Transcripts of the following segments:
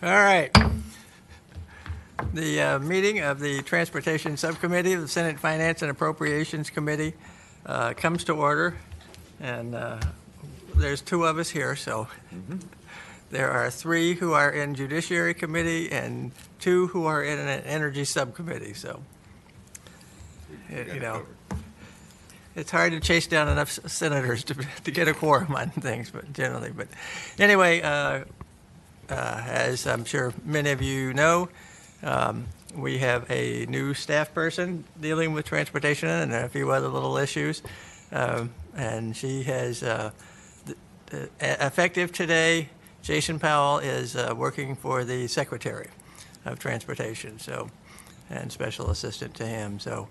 All right. The meeting of the Transportation Subcommittee of the Senate Finance and Appropriations Committee comes to order, and there's two of us here, so there are three who are in Judiciary Committee and two who are in an Energy Subcommittee, so, you know, it's hard to chase down enough senators to get a quorum on things, but generally. But anyway, as I'm sure many of you know, we have a new staff person dealing with transportation and a few other little issues. And she has, effective today, Jason Powell is working for the Secretary of Transportation, so, and special assistant to him. So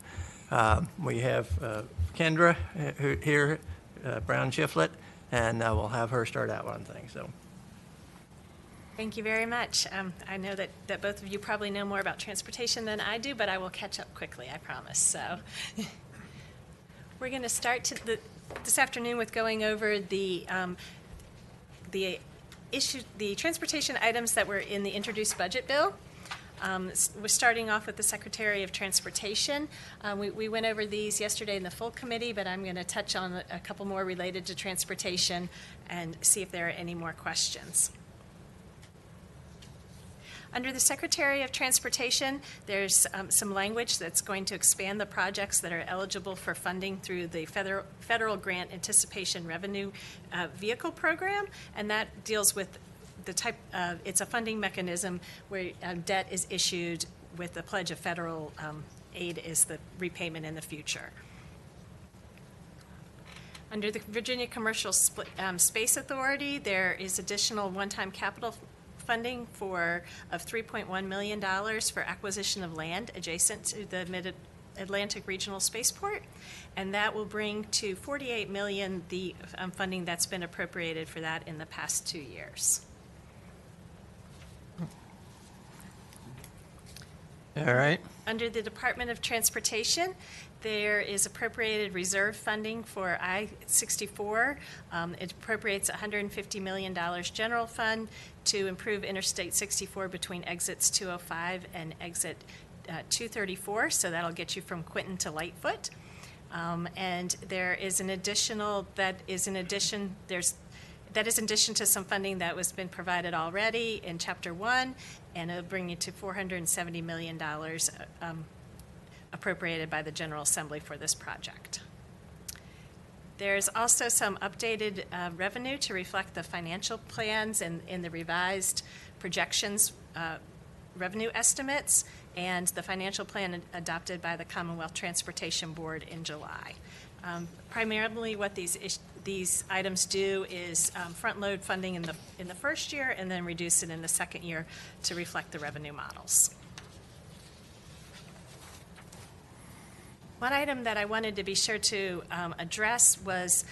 we have Kendra here, Brown Shiflett, and we'll have her start out on things. So. Thank you very much. I know that both of you probably know more about transportation than I do, but I will catch up quickly, I promise. So we're going to start this afternoon with going over the transportation items that were in the introduced budget bill. We're starting off with the Secretary of Transportation. We went over these yesterday in the full committee, but I'm going to touch on a couple more related to transportation and see if there are any more questions. Under the Secretary of Transportation, there's some language that's going to expand the projects that are eligible for funding through the Federal Grant Anticipation Revenue Vehicle Program, and that deals with the type of, it's a funding mechanism where debt is issued with the pledge of federal aid is the repayment in the future. Under the Virginia Commercial Space Authority, there is additional one-time capital funding of $3.1 million for acquisition of land adjacent to the Mid-Atlantic Regional Spaceport, and that will bring to $48 million the funding that's been appropriated for that in the past 2 years. All right. Under the Department of Transportation, there is appropriated reserve funding for I-64. It appropriates $150 million general fund to improve Interstate 64 between exits 205 and exit 234. So that'll get you from Quinton to Lightfoot. And there is an additional, that is in addition to some funding that was been provided already in Chapter 1, and it'll bring you to $470 million appropriated by the General Assembly for this project. There's also some updated revenue to reflect the financial plans and in the revised projections revenue estimates and the financial plan adopted by the Commonwealth Transportation Board in July. Primarily what these items do is front-load funding in the first year and then reduce it in the second year to reflect the revenue models. One item that I wanted to be sure to address was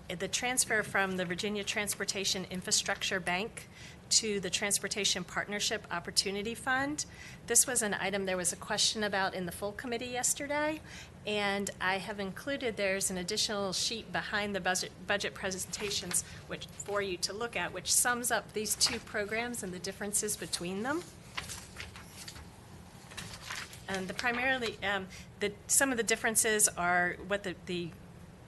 the transfer from the Virginia Transportation Infrastructure Bank to the Transportation Partnership Opportunity Fund. This was an item there was a question about in the full committee yesterday, and I have included, there's an additional sheet behind the budget presentations for you to look at, which sums up these two programs and the differences between them. And some of the differences are what the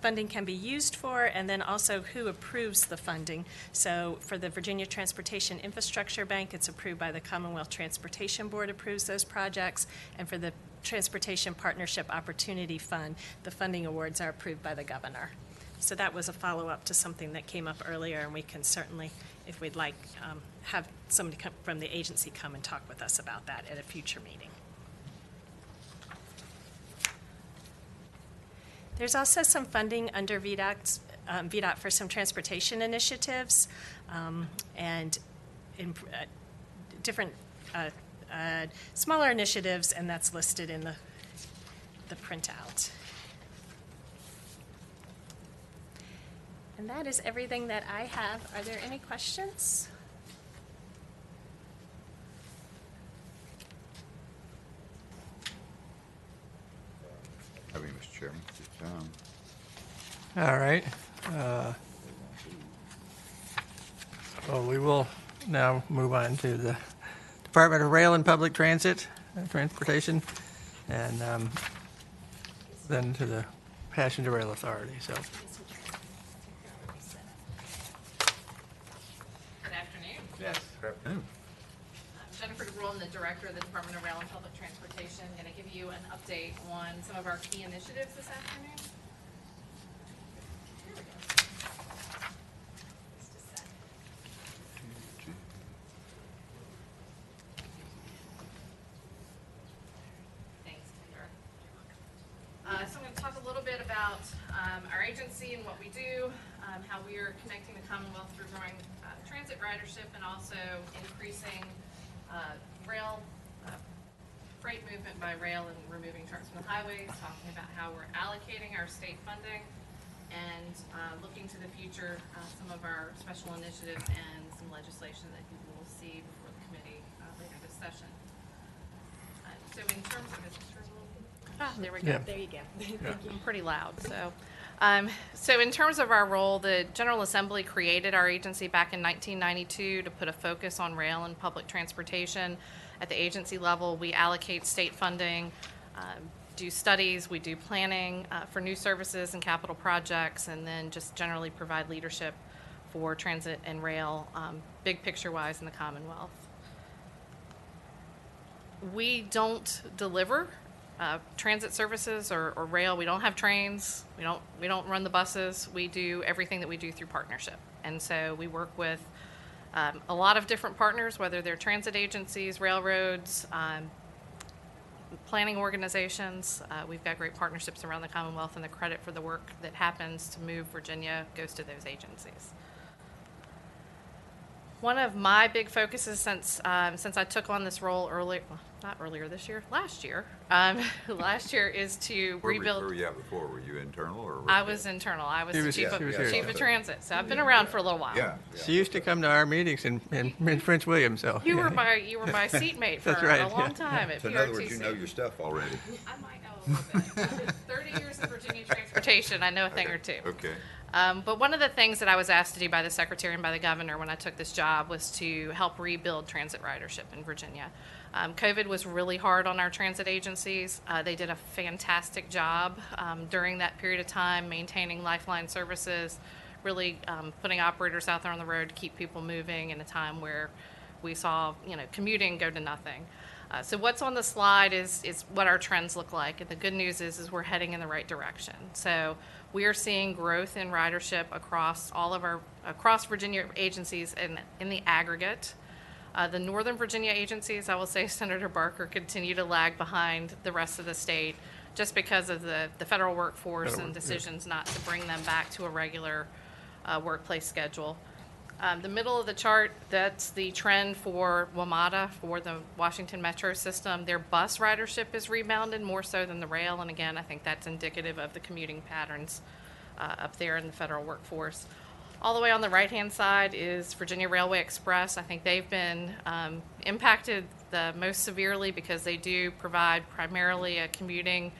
funding can be used for, and then also who approves the funding. So for the Virginia Transportation Infrastructure Bank, it's approved by the Commonwealth Transportation Board, approves those projects, and for the Transportation Partnership Opportunity Fund, the funding awards are approved by the governor. So that was a follow-up to something that came up earlier, and we can certainly, if we'd like, have somebody from the agency come and talk with us about that at a future meeting. There's also some funding under VDOT for some transportation initiatives and different smaller initiatives, and that's listed in the printout. And that is everything that I have. Are there any questions? Mr. Chairman. All right. Well, we will now move on to the Department of Rail and Public Transit, Transportation, and then to the Passenger Rail Authority, so. Good afternoon. Yes. I'm Jennifer DeBrule, I'm the Director of the Department of Rail and Public Transportation. I'm going to give you an update on some of our key initiatives this afternoon. Here we go. Just a sec. Thanks, Kendra. So I'm going to talk a little bit about our agency and what we do, how we are connecting the Commonwealth through growing transit ridership and also increasing rail freight movement by rail and removing trucks from the highways, talking about how we're allocating our state funding and looking to the future, some of our special initiatives and some legislation that you will see before the committee later this session. So in terms of, is this there we go. Yeah. There you go. I'm pretty loud. So in terms of our role, the General Assembly created our agency back in 1992 to put a focus on rail and public transportation. At the agency level, we allocate state funding, do studies, we do planning for new services and capital projects, and then just generally provide leadership for transit and rail, big picture-wise in the Commonwealth. We don't deliver transit services or rail. We don't have trains. We don't run the buses. We do everything that we do through partnership. And so we work with a lot of different partners, whether they're transit agencies, railroads, planning organizations. We've got great partnerships around the Commonwealth, and the credit for the work that happens to move Virginia goes to those agencies. One of my big focuses since I took on this role last year is to rebuild. Where were you at before? Were you internal or? I was internal. I was She the was- chief she was of here. transit. So I've been around for a little while. Yeah. She used to come to our meetings in Prince William, so. You yeah. were my seatmate for That's right, a long yeah. time at So PRTC. in other words, you know your stuff already. I might know a little bit. After 30 years of Virginia transportation, I know a thing or two. Okay. But one of the things that I was asked to do by the Secretary and by the Governor when I took this job was to help rebuild transit ridership in Virginia. COVID was really hard on our transit agencies. They did a fantastic job during that period of time, maintaining lifeline services, really putting operators out there on the road to keep people moving in a time where we saw, commuting go to nothing. So what's on the slide is what our trends look like, and the good news is we're heading in the right direction. So we are seeing growth in ridership across across Virginia agencies in the aggregate. The Northern Virginia agencies, I will say, Senator Barker, continue to lag behind the rest of the state just because of the federal workforce and decisions not to bring them back to a regular workplace schedule. The middle of the chart, that's the trend for WMATA, for the Washington Metro system. Their bus ridership is rebounded more so than the rail, and again, I think that's indicative of the commuting patterns up there in the federal workforce. All the way on the right-hand side is Virginia Railway Express. I think they've been impacted the most severely because they do provide primarily a commuting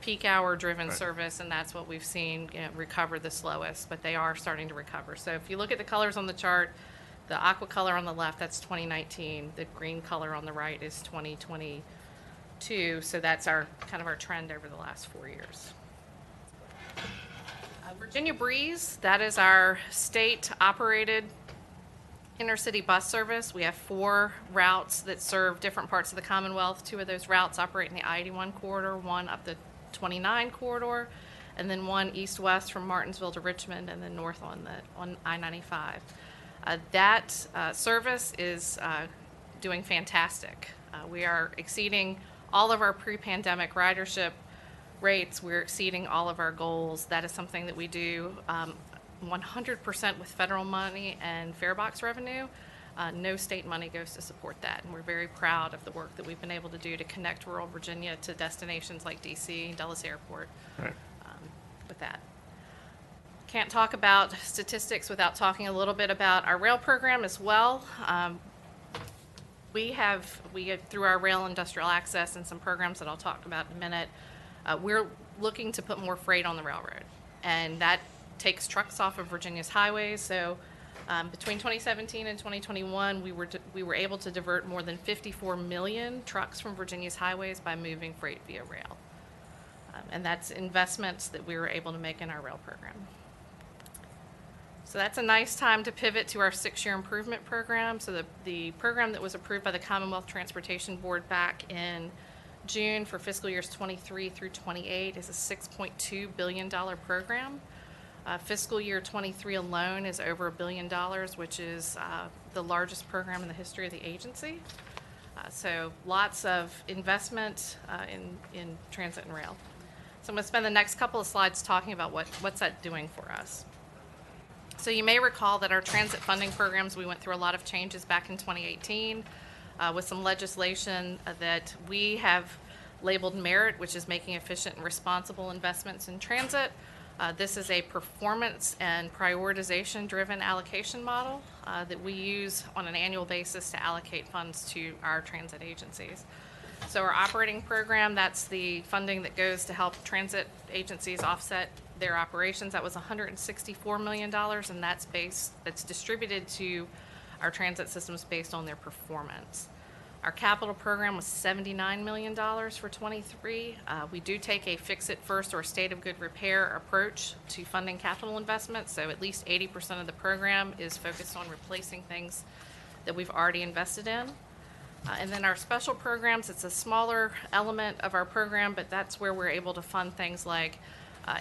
peak hour driven service, and that's what we've seen recover the slowest, but they are starting to recover. So if you look at the colors on the chart, the aqua color on the left, that's 2019. The green color on the right is 2022. So that's our trend over the last 4 years. Virginia Breeze, that is our state-operated intercity bus service. We have 4 routes that serve different parts of the Commonwealth. 2 of those routes operate in the I-81 corridor, 1 up the 29 corridor, and then 1 east-west from Martinsville to Richmond, and then north on I-95. That service is doing fantastic. We are exceeding all of our pre-pandemic ridership rates. We're exceeding all of our goals. That is something that we do 100% with federal money and fare box revenue. No state money goes to support that, and we're very proud of the work that we've been able to do to connect rural Virginia to destinations like D.C. and Dulles Airport. Right. With that. Can't talk about statistics without talking a little bit about our rail program as well. We have through our rail industrial access and some programs that I'll talk about in a minute, we're looking to put more freight on the railroad, and that takes trucks off of Virginia's highways. So Between 2017 and 2021, we were able to divert more than 54 million trucks from Virginia's highways by moving freight via rail. And that's investments that we were able to make in our rail program. So that's a nice time to pivot to our 6-year improvement program. So the program that was approved by the Commonwealth Transportation Board back in June for fiscal years 23 through 28 is a $6.2 billion program. Fiscal year 23 alone is over $1 billion, which is the largest program in the history of the agency. So lots of investment in transit and rail. So I'm going to spend the next couple of slides talking about what's that doing for us. So you may recall that our transit funding programs, we went through a lot of changes back in 2018 with some legislation that we have labeled merit, which is making efficient and responsible investments in transit. This is a performance and prioritization driven allocation model that we use on an annual basis to allocate funds to our transit agencies. So our operating program, that's the funding that goes to help transit agencies offset their operations. That was $164 million, and that's distributed to our transit systems based on their performance. Our capital program was $79 million for 23. We do take a fix-it-first or state of good repair approach to funding capital investments, so at least 80% of the program is focused on replacing things that we've already invested in. And then our special programs, it's a smaller element of our program, but that's where we're able to fund things like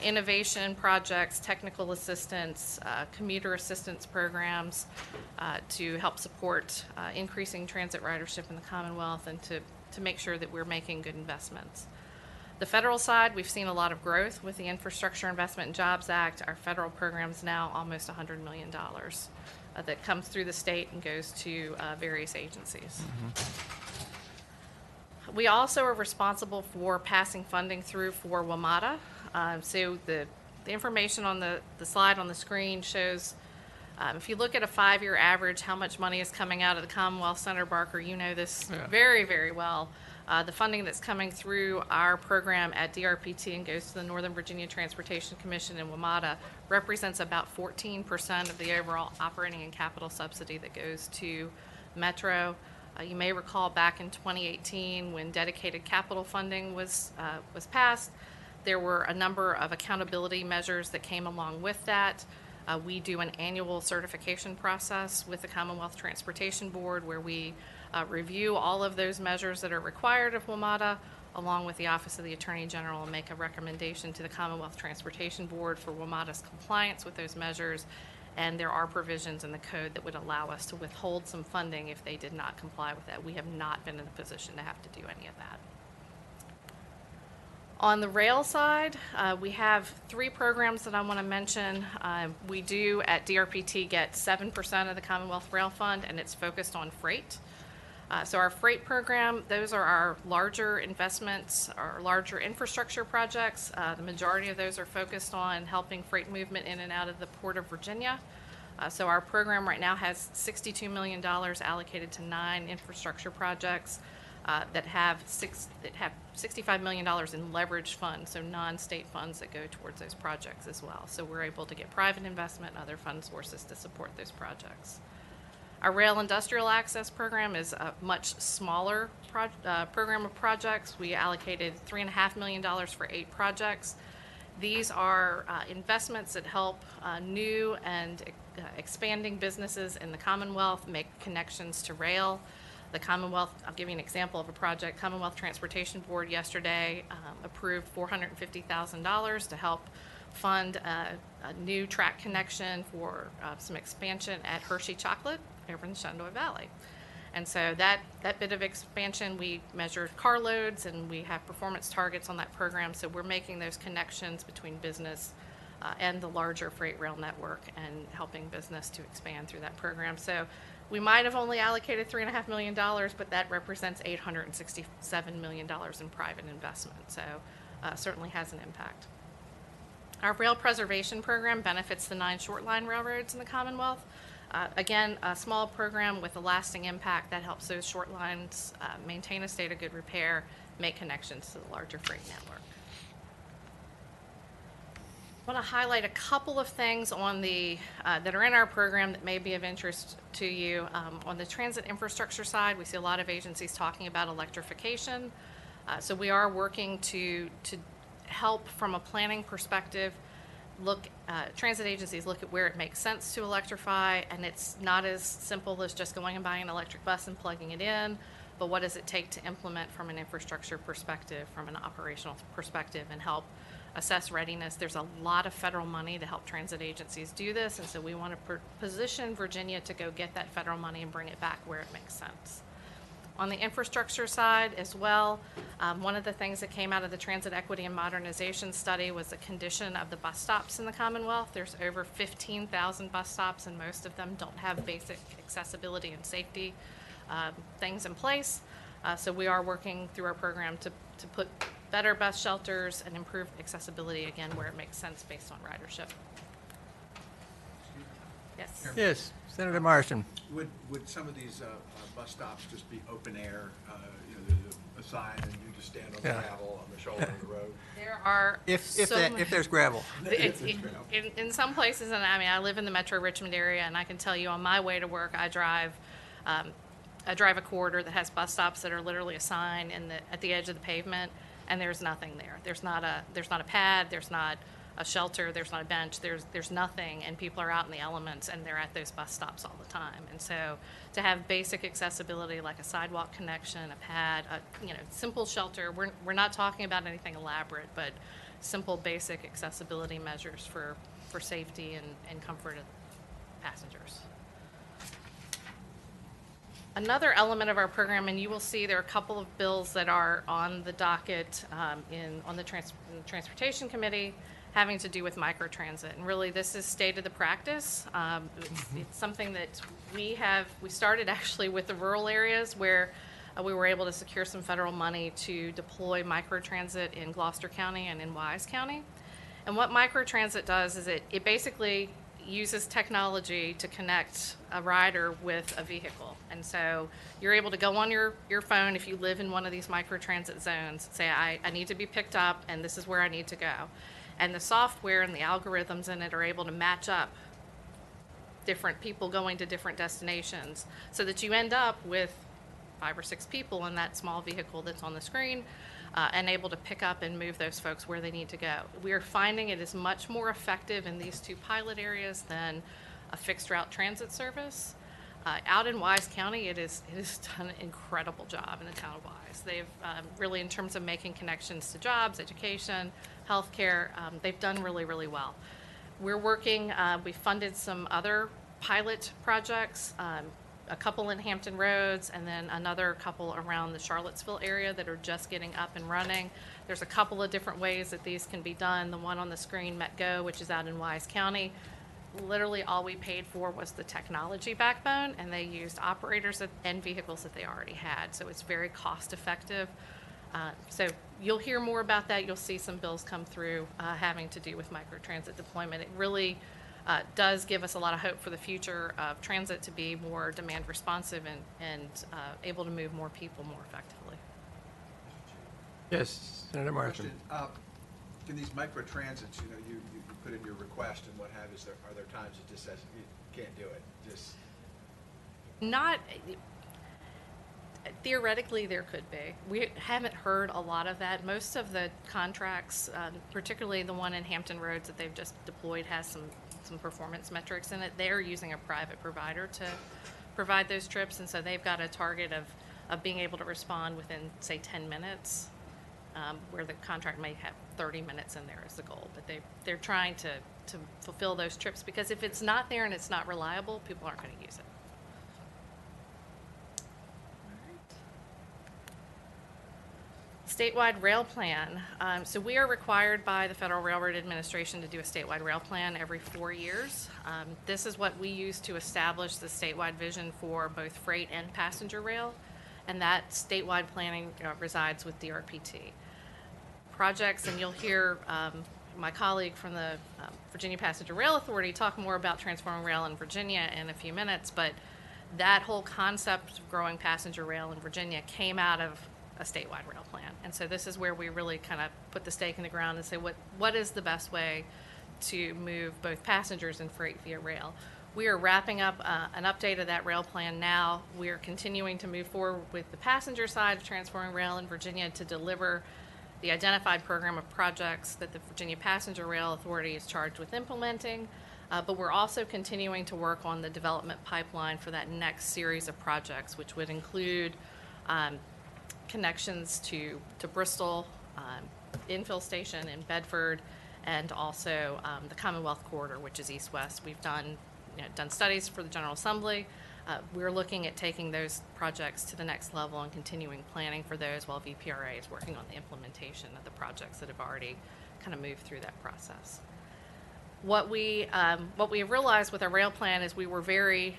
innovation projects, technical assistance, commuter assistance programs to help support increasing transit ridership in the Commonwealth and to make sure that we're making good investments. The federal side, we've seen a lot of growth with the Infrastructure Investment and Jobs Act. Our federal program is now almost $100 million that comes through the state and goes to various agencies. We also are responsible for passing funding through for WMATA. So the information on the slide on the screen shows, if you look at a 5-year average, how much money is coming out of the Commonwealth. Senator Barker, you know this very, very well. The funding that's coming through our program at DRPT and goes to the Northern Virginia Transportation Commission and WMATA represents about 14% of the overall operating and capital subsidy that goes to Metro. You may recall back in 2018 when dedicated capital funding was passed, there were a number of accountability measures that came along with that. We do an annual certification process with the Commonwealth Transportation Board where we review all of those measures that are required of WMATA along with the Office of the Attorney General and make a recommendation to the Commonwealth Transportation Board for WMATA's compliance with those measures. And there are provisions in the code that would allow us to withhold some funding if they did not comply with that. We have not been in a position to have to do any of that. On the rail side, we have 3 programs that I want to mention. We do at DRPT get 7% of the Commonwealth Rail Fund, and it's focused on freight. So our freight program, those are our larger investments, our larger infrastructure projects. The majority of those are focused on helping freight movement in and out of the Port of Virginia. So our program right now has $62 million allocated to 9 infrastructure projects that have $65 million in leveraged funds, so non-state funds that go towards those projects as well. So we're able to get private investment and other fund sources to support those projects. Our Rail Industrial Access Program is a much smaller program of projects. We allocated $3.5 million for 8 projects. These are investments that help new and expanding businesses in the Commonwealth make connections to rail. The Commonwealth, I'll give you an example of a project. Commonwealth Transportation Board yesterday approved $450,000 to help fund a new track connection for some expansion at Hershey Chocolate over in the Shenandoah Valley. And so that bit of expansion, we measured car loads and we have performance targets on that program. So we're making those connections between business and the larger freight rail network and helping business to expand through that program. So we might have only allocated $3.5 million, but that represents $867 million in private investment. So certainly has an impact. Our rail preservation program benefits the 9 short line railroads in the Commonwealth. Again, a small program with a lasting impact that helps those short lines maintain a state of good repair, make connections to the larger freight network. I want to highlight a couple of things on the that are in our program that may be of interest to you. On the transit infrastructure side, we see a lot of agencies talking about electrification. So we are working to help from a planning perspective. Transit agencies look at where it makes sense to electrify, and it's not as simple as just going and buying an electric bus and plugging it in, but what does it take to implement from an infrastructure perspective, from an operational perspective, and help assess readiness. There's a lot of federal money to help transit agencies do this, and so we want to position Virginia to go get that federal money and bring it back where it makes sense. On the infrastructure side as well, one of the things that came out of the Transit Equity and Modernization Study was the condition of the bus stops in the Commonwealth. There's over 15,000 bus stops, and most of them don't have basic accessibility and safety things in place. So we are working through our program to put better bus shelters and improve accessibility, again, where it makes sense based on ridership. Yes. Yes, Senator Marson. Would some of these bus stops just be open air, there's a sign and you just stand on the Yeah. gravel on the shoulder of the road? There are If many- there's gravel. in some places, and I mean, I live in the Metro Richmond area, and I can tell you on my way to work, I drive a corridor that has bus stops that are literally a sign at the edge of the pavement, and there's nothing there. There's not a pad, there's not a shelter, there's not a bench, there's nothing, and people are out in the elements, and they're at those bus stops all the time. And so to have basic accessibility like a sidewalk connection, a pad, simple shelter, we're not talking about anything elaborate, but simple basic accessibility measures for safety and comfort of passengers. Another element of our program, and you will see there are a couple of bills that are on the docket on the Transportation Committee having to do with microtransit. And really, this is state of the practice. It's something that we started actually with the rural areas where we were able to secure some federal money to deploy microtransit in Gloucester County and in Wise County. And what microtransit does is it basically uses technology to connect a rider with a vehicle. And so you're able to go on your phone if you live in one of these microtransit zones, say, I need to be picked up and this is where I need to go. And the software and the algorithms in it are able to match up different people going to different destinations so that you end up with 5 or 6 people in that small vehicle that's on the screen and able to pick up and move those folks where they need to go. We are finding it is much more effective in these 2 pilot areas than a fixed route transit service. Out in Wise County, it has done an incredible job in the town of Wise. They've really, in terms of making connections to jobs, education, healthcare, they've done really, really well. We're working, we funded some other pilot projects, a couple in Hampton Roads, and then another couple around the Charlottesville area that are just getting up and running. There's a couple of different ways that these can be done. The one on the screen, MetGo, which is out in Wise County, literally all we paid for was the technology backbone, and they used operators and vehicles that they already had. So it's very cost effective. So you'll hear more about that. You'll see some bills come through having to do with microtransit deployment. It really does give us a lot of hope for the future of transit to be more demand responsive and able to move more people more effectively. Yes, Senator Marson. Question, can these microtransits, you put in your request and what have you, are there times it just says you can't do it? Just Not theoretically, there could be. We haven't heard a lot of that. Most of the contracts, particularly the one in Hampton Roads that they've just deployed, has some performance metrics in it. They're using a private provider to provide those trips, and so they've got a target of being able to respond within, say, 10 minutes, where the contract may have 30 minutes in there as the goal. But they're trying to fulfill those trips, because if it's not there and it's not reliable, people aren't going to use it. Statewide rail plan. So we are required by the Federal Railroad Administration to do a statewide rail plan every 4 years. This is what we use to establish the statewide vision for both freight and passenger rail, and that statewide planning resides with DRPT. Projects, and you'll hear my colleague from the Virginia Passenger Rail Authority talk more about transforming rail in Virginia in a few minutes, but that whole concept of growing passenger rail in Virginia came out of a statewide rail plan. And so this is where we really kind of put the stake in the ground and say what is the best way to move both passengers and freight via rail. We are wrapping up an update of that rail plan now. We are continuing to move forward with the passenger side of transforming rail in Virginia to deliver the identified program of projects that the Virginia Passenger Rail Authority is charged with implementing. But we're also continuing to work on the development pipeline for that next series of projects, which would include connections to Bristol, infill station in Bedford, and also the Commonwealth Corridor, which is east-west. We've done studies for the General Assembly. We're looking at taking those projects to the next level and continuing planning for those while VPRA is working on the implementation of the projects that have already kind of moved through that process. What we have realized with our rail plan is we were very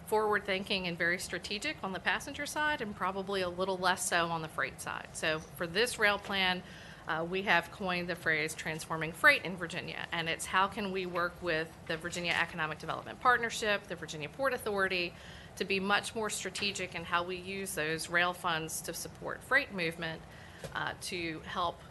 forward-thinking and very strategic on the passenger side and probably a little less so on the freight side. So for this rail plan, we have coined the phrase transforming freight in Virginia, and it's how can we work with the Virginia Economic Development Partnership, the Virginia Port Authority, to be much more strategic in how we use those rail funds to support freight movement, to help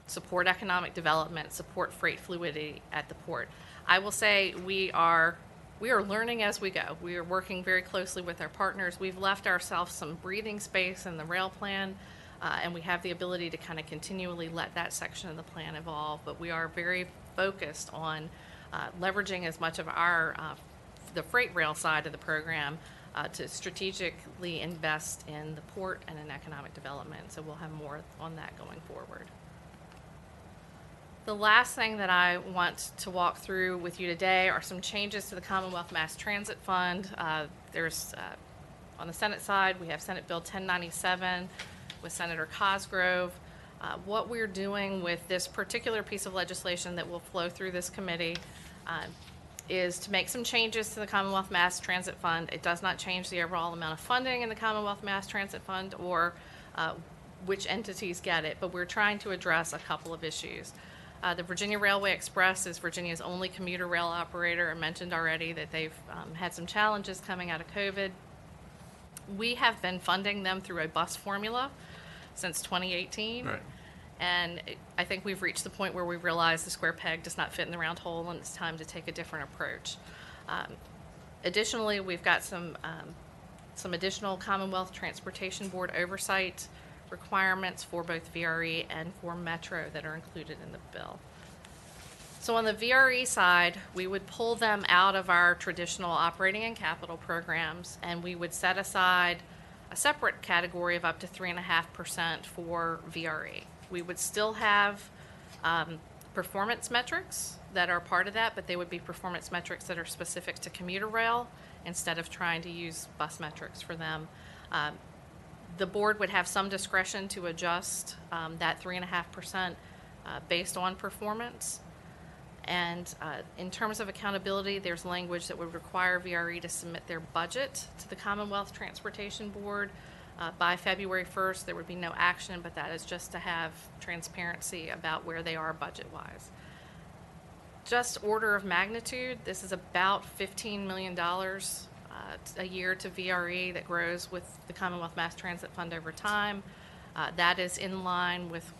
support economic development, support freight fluidity at the port. I will say we are learning as we go. We are working very closely with our partners. We've left ourselves some breathing space in the rail plan, and we have the ability to kind of continually let that section of the plan evolve. But we are very focused on leveraging as much of our the freight rail side of the program to strategically invest in the port and in economic development. So we'll have more on that going forward. The last thing that I want to walk through with you today are some changes to the Commonwealth Mass Transit Fund. There's on the Senate side, we have Senate Bill 1097 with Senator Cosgrove. What we're doing with this particular piece of legislation that will flow through this committee is to make some changes to the Commonwealth Mass Transit Fund. It does not change the overall amount of funding in the Commonwealth Mass Transit Fund or which entities get it, but we're trying to address a couple of issues. The Virginia Railway Express is Virginia's only commuter rail operator. I mentioned already that they've had some challenges coming out of COVID. We have been funding them through a bus formula since 2018. Right. And I think we've reached the point where we've realized the square peg does not fit in the round hole, and it's time to take a different approach. Additionally, we've got some additional Commonwealth Transportation Board oversight requirements for both VRE and for Metro that are included in the bill. So on the VRE side, we would pull them out of our traditional operating and capital programs, and we would set aside a separate category of up to 3.5% for VRE. We would still have performance metrics that are part of that, but they would be performance metrics that are specific to commuter rail instead of trying to use bus metrics for them. The board would have some discretion to adjust that 3.5% based on performance. And in terms of accountability, there's language that would require VRE to submit their budget to the Commonwealth Transportation Board by February 1st. There would be no action, but that is just to have transparency about where they are budget-wise. Just order of magnitude, this is about $15 million a year to VRE that grows with the Commonwealth Mass Transit Fund over time. That is in line with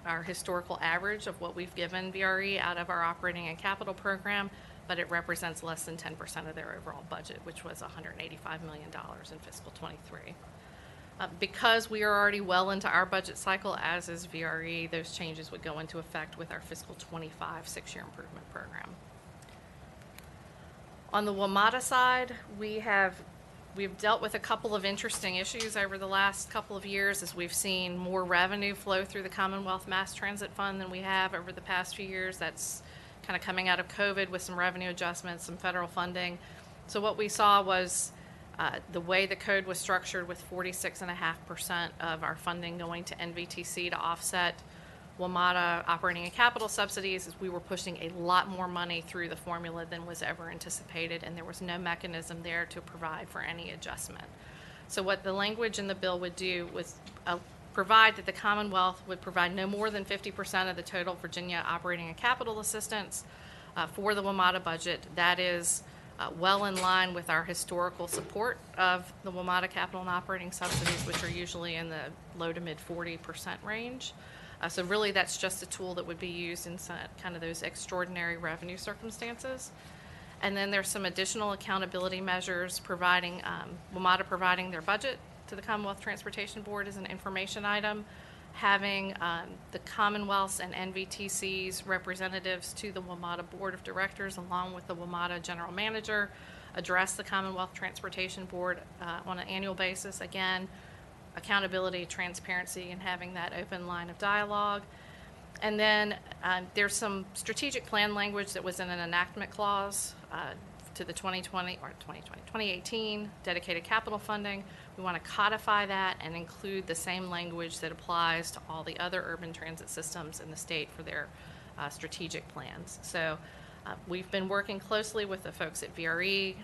our historical average of what we've given VRE out of our operating and capital program, but it represents less than 10% of their overall budget, which was $185 million in fiscal 23. Because we are already well into our budget cycle, as is VRE, those changes would go into effect with our fiscal 25 six-year improvement program. On the WMATA side, we've dealt with a couple of interesting issues over the last couple of years as we've seen more revenue flow through the Commonwealth Mass Transit Fund than we have over the past few years. That's kind of coming out of COVID with some revenue adjustments, some federal funding. So what we saw was the way the code was structured with 46.5% of our funding going to NVTC to offset WMATA operating and capital subsidies, is we were pushing a lot more money through the formula than was ever anticipated, and there was no mechanism there to provide for any adjustment. So what the language in the bill would do was provide that the Commonwealth would provide no more than 50% of the total Virginia operating and capital assistance for the WMATA budget. That is well in line with our historical support of the WMATA capital and operating subsidies, which are usually in the low to mid 40% range. So really, that's just a tool that would be used in kind of those extraordinary revenue circumstances. And then there's some additional accountability measures providing, WMATA providing their budget to the Commonwealth Transportation Board as an information item, having the Commonwealth's and NVTC's representatives to the WMATA Board of Directors, along with the WMATA General Manager, address the Commonwealth Transportation Board on an annual basis. Again, accountability, transparency, and having that open line of dialogue. And then there's some strategic plan language that was in an enactment clause to the 2018 dedicated capital funding. We want to codify that and include the same language that applies to all the other urban transit systems in the state for their strategic plans. So we've been working closely with the folks at VRE,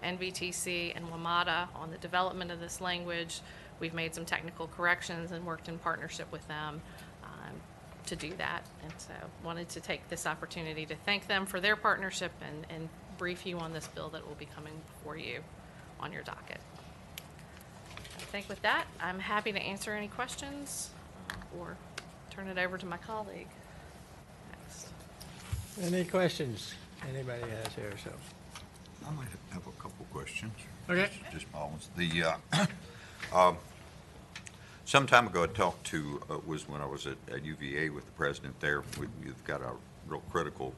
NVTC, and WMATA on the development of this language. We've made some technical corrections and worked in partnership with them to do that. And so wanted to take this opportunity to thank them for their partnership and brief you on this bill that will be coming before you on your docket. I think with that, I'm happy to answer any questions or turn it over to my colleague next. Any questions anybody has here, so? I might have a couple questions. Okay. Just follows. Some time ago, I talked to, was when I was at UVA with the president there. We've got a real critical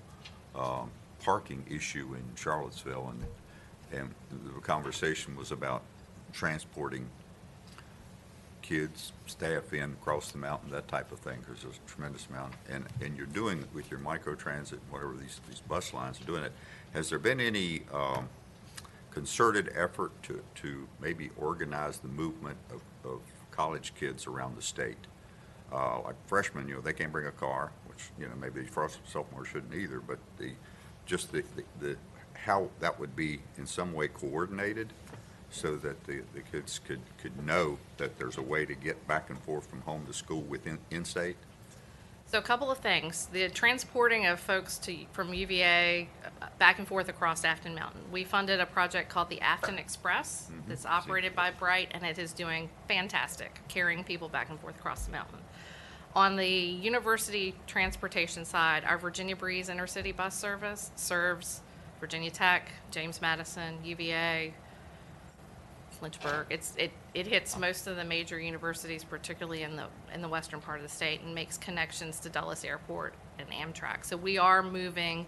parking issue in Charlottesville, and the conversation was about transporting kids, staff in across the mountain, that type of thing, because there's a tremendous amount. And you're doing it with your microtransit, whatever these bus lines are doing it. Has there been any concerted effort to maybe organize the movement of college kids around the state? Like freshmen, they can't bring a car, which, maybe sophomores shouldn't either, but the how that would be in some way coordinated so that the kids could know that there's a way to get back and forth from home to school within in-state? So a couple of things. The transporting of folks from UVA back and forth across Afton Mountain. We funded a project called the Afton Express that's operated by Bright, and it is doing fantastic, carrying people back and forth across the mountain. On the university transportation side, our Virginia Breeze intercity bus service serves Virginia Tech, James Madison, UVA, Lynchburg. It hits most of the major universities, particularly in the western part of the state, and makes connections to Dulles Airport and Amtrak. So we are moving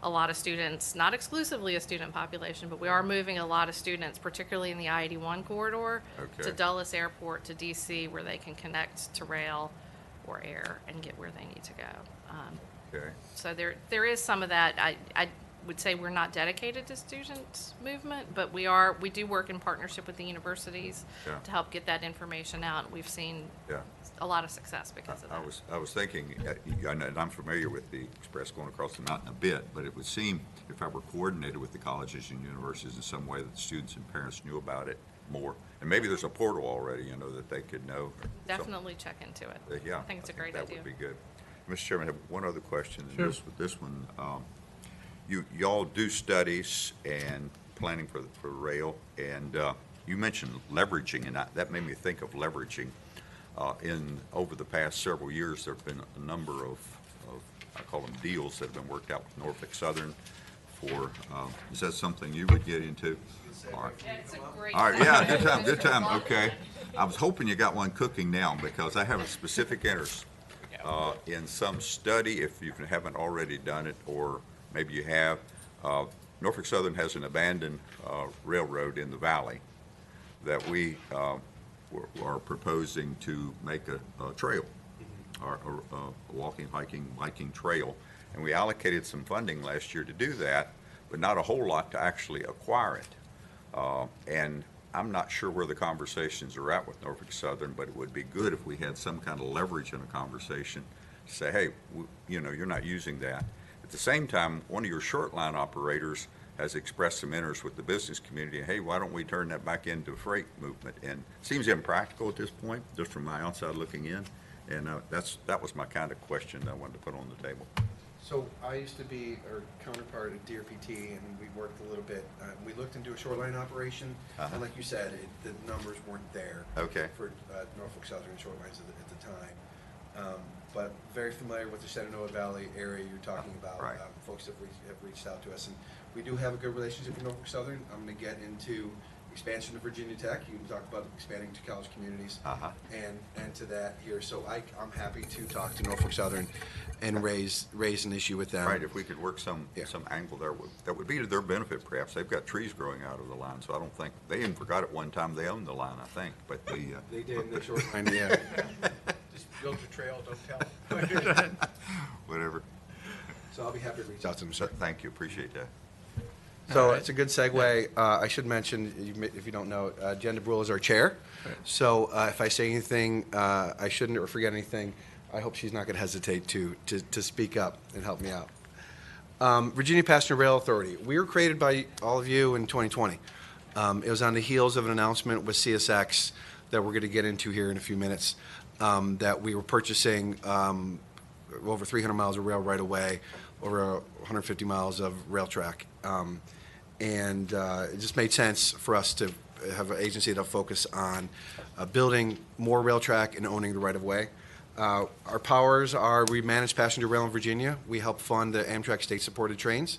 a lot of students, not exclusively a student population, but we are moving a lot of students, particularly in the I-81 corridor, to Dulles Airport, to DC, where they can connect to rail or air and get where they need to go. So there is some of that. I would say we're not dedicated to student movement, but we do work in partnership with the universities to help get that information out. We've seen a lot of success because of that. I was thinking, and I'm familiar with the Express going across the mountain a bit, but it would seem if I were coordinated with the colleges and universities in some way that the students and parents knew about it more. And maybe there's a portal already, that they could know. Definitely check into it. I think it's a great idea. That would be good. Mr. Chairman, I have one other question. Sure. This one, y'all do studies and planning for rail, and you mentioned leveraging, and that made me think of leveraging. Over the past several years, there have been a number of I call them deals that have been worked out with Norfolk Southern for, is that something you would get into? All right. Yeah, it's a great All right, yeah, good time, okay. I was hoping you got one cooking now, because I have a specific interest in some study, if you haven't already done it, or maybe you have. Norfolk Southern has an abandoned railroad in the valley that we are proposing to make a trail, or a walking, hiking trail. And we allocated some funding last year to do that, but not a whole lot to actually acquire it. And I'm not sure where the conversations are at with Norfolk Southern, but it would be good if we had some kind of leverage in a conversation to say, hey, you're not using that. At the same time, one of your short line operators has expressed some interest with the business community. Hey, why don't we turn that back into freight movement? And it seems impractical at this point, just from my outside looking in. And that was my kind of question that I wanted to put on the table. So I used to be our counterpart at DRPT, and we worked a little bit. We looked into a shoreline operation, and like you said, the numbers weren't there Okay. for Norfolk Southern shorelines at the time. But very familiar with the Shenandoah Valley area you're talking about. Right. Folks have reached out to us, and we do have a good relationship with Norfolk Southern. I'm going to get into expansion of Virginia Tech. You can talk about expanding to college communities and to that here. So I'm happy to talk to Norfolk Southern and raise an issue with them. Right, if we could work some angle there, that would be to their benefit perhaps. They've got trees growing out of the line, so I don't think, they even forgot at one time they owned the line, I think, but They did in the short line, yeah. Just build your trail, don't tell. whatever. So I'll be happy to reach out to them, So, sir. thank you, appreciate that. So it's a good segue. I should mention, if you don't know, Jen DeBrule is our chair. So if I say anything I shouldn't or forget anything, I hope she's not going to hesitate to speak up and help me out. Virginia Passenger Rail Authority. We were created by all of you in 2020. It was on the heels of an announcement with CSX that we're going to get into here in a few minutes, that we were purchasing over 300 miles of rail right away, over 150 miles of rail track. And it just made sense for us to have an agency that'll focus on building more rail track and owning the right-of-way. Our powers are we manage passenger rail in Virginia. We help fund the Amtrak state-supported trains.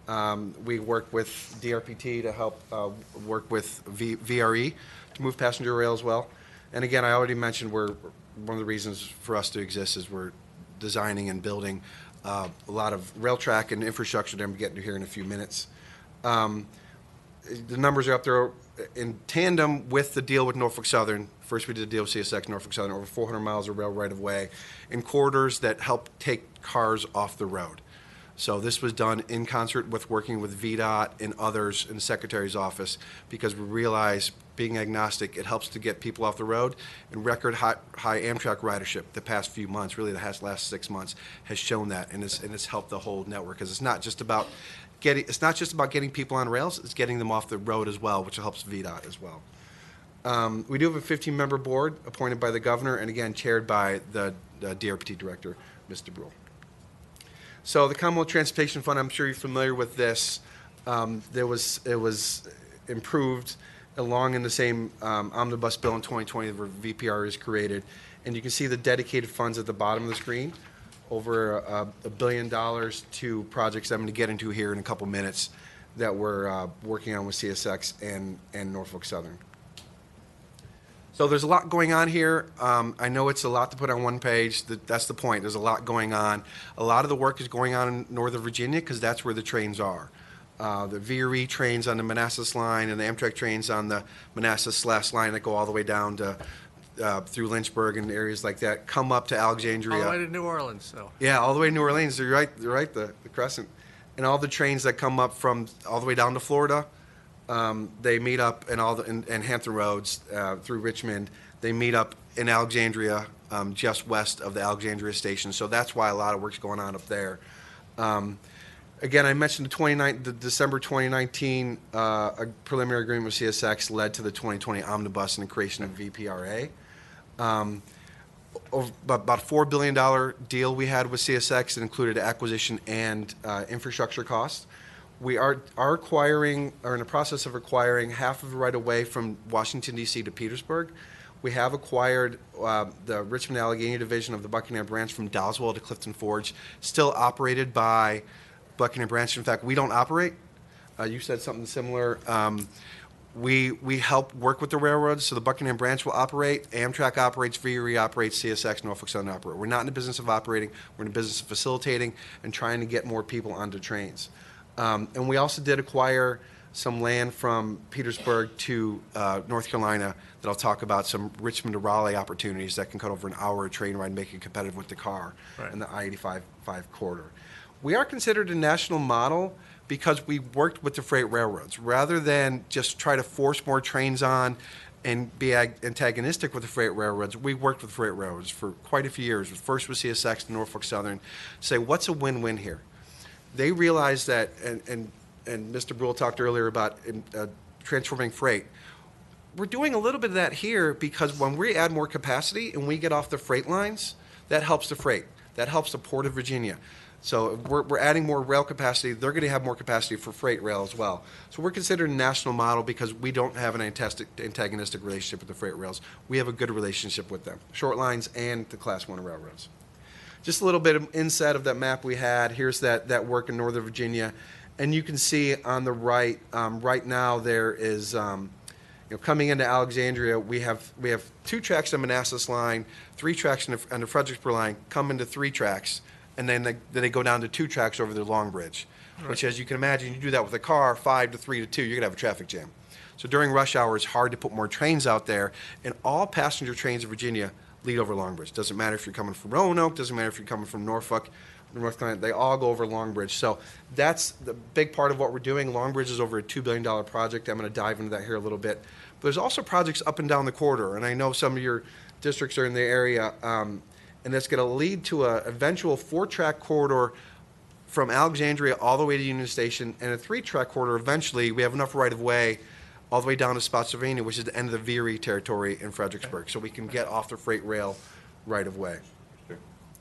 We work with DRPT to help work with VRE to move passenger rail as well. And again, I already mentioned one of the reasons for us to exist is we're designing and building a lot of rail track and infrastructure that I'm getting to here in a few minutes. The numbers are up there in tandem with the deal with Norfolk Southern. First, we did a deal with CSX, Norfolk Southern, over 400 miles of rail right-of-way in corridors that help take cars off the road. So this was done in concert with working with VDOT and others in the Secretary's office because we realize, being agnostic, it helps to get people off the road. And record high Amtrak ridership the past few months, really the last 6 months, has shown that, and it's helped the whole network because it's not just about getting people on rails, it's getting them off the road as well, which helps VDOT as well. We do have a 15-member board appointed by the governor and, again, chaired by the DRPT director, Ms. DeBrule. So the Commonwealth Transportation Fund, I'm sure you're familiar with this. It was improved along in the same omnibus bill in 2020 where VPR is created. And you can see the dedicated funds at the bottom of the screen, over $1 billion to projects I'm going to get into here in a couple minutes that we're working on with CSX and Norfolk Southern. So there's a lot going on here. I know it's a lot to put on one page. That's the point. There's a lot going on. A lot of the work is going on in Northern Virginia because that's where the trains are. The VRE trains on the Manassas line and the Amtrak trains on the Manassas/line that go all the way down to through Lynchburg and areas like that come up to Alexandria. All the way to New Orleans, so. Yeah, all the way to New Orleans. You're right, the Crescent. And all the trains that come up from all the way down to Florida, they meet up in Hampton Roads through Richmond. They meet up in Alexandria, just west of the Alexandria station. So that's why a lot of work's going on up there. Again, I mentioned the December 2019 a preliminary agreement with CSX led to the 2020 omnibus and the creation of VPRA. About $4 billion deal we had with CSX that included acquisition and infrastructure costs. We are acquiring, or in the process of acquiring, half of the right-of-way from Washington, D.C. to Petersburg. We have acquired the Richmond Allegheny division of the Buckingham Branch from Dowswell to Clifton Forge, still operated by Buckingham Branch. In fact, we don't operate. You said something similar. We help work with the railroads, so the Buckingham Branch will operate. Amtrak operates, VRE operates, CSX, Norfolk Southern operate. We're not in the business of operating. We're in the business of facilitating and trying to get more people onto trains. And we also did acquire some land from Petersburg to North Carolina that I'll talk about, some Richmond to Raleigh opportunities that can cut over an hour train ride and make it competitive with the car in the I-85 corridor. We are considered a national model because we worked with the freight railroads. Rather than just try to force more trains on and be antagonistic with the freight railroads, we worked with freight railroads for quite a few years, first with CSX and Norfolk Southern, to say, what's a win-win here? They realized that, and Mr. Brule talked earlier about transforming freight. We're doing a little bit of that here because when we add more capacity and we get off the freight lines, that helps the freight. That helps the Port of Virginia. So we're adding more rail capacity. They're going to have more capacity for freight rail as well. So we're considered a national model because we don't have an antagonistic relationship with the freight rails. We have a good relationship with them, short lines and the Class 1 railroads. Just a little bit of insight of that map we had. Here's that work in Northern Virginia. And you can see on the right, right now there is, coming into Alexandria, we have 2 tracks on the Manassas line, 3 tracks on the Fredericksburg line, come into 3 tracks, and then they go down to 2 tracks over the Long Bridge, which, as you can imagine, you do that with a car, 5 to 3 to 2, you're going to have a traffic jam. So during rush hour, it's hard to put more trains out there, and all passenger trains in Virginia lead over Long Bridge. Doesn't matter if you're coming from Roanoke, doesn't matter if you're coming from Norfolk, North Carolina, they all go over Long Bridge. So that's the big part of what we're doing. Long Bridge is over a $2 billion project. I'm going to dive into that here a little bit. But there's also projects up and down the corridor, and I know some of your districts are in the area, and that's going to lead to an eventual 4-track corridor from Alexandria all the way to Union Station, and a 3-track corridor eventually. We have enough right-of-way all the way down to Spotsylvania, which is the end of the VRE territory in Fredericksburg, so we can get off the freight rail right-of-way.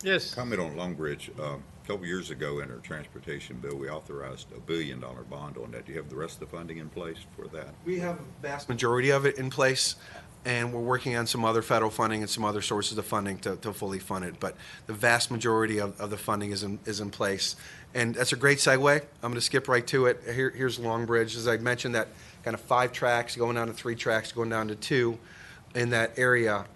Yes. Comment on Long Bridge. A couple years ago in our transportation bill, we authorized a $1 billion bond on that. Do you have the rest of the funding in place for that? We have a vast majority of it in place, and we're working on some other federal funding and some other sources of funding to fully fund it. But the vast majority of the funding is in place. And that's a great segue. I'm going to skip right to it. Here's Long Bridge. As I mentioned, that kind of 5 tracks going down to 3 tracks, going down to 2 in that area.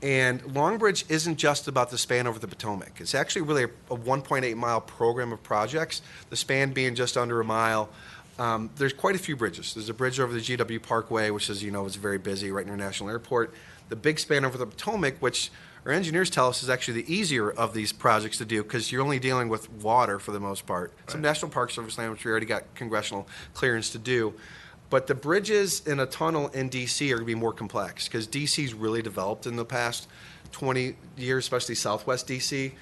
And Long Bridge isn't just about the span over the Potomac. It's actually really a 1.8-mile program of projects, the span being just under a mile. There's quite a few bridges. There's a bridge over the GW Parkway, which, as you know, is very busy right near National Airport. The big span over the Potomac, which our engineers tell us is actually the easier of these projects to do because you're only dealing with water for the most part. Right. Some National Park Service land, which we already got congressional clearance to do. But the bridges in a tunnel in D.C. are going to be more complex because D.C.'s really developed in the past 20 years, especially Southwest D.C.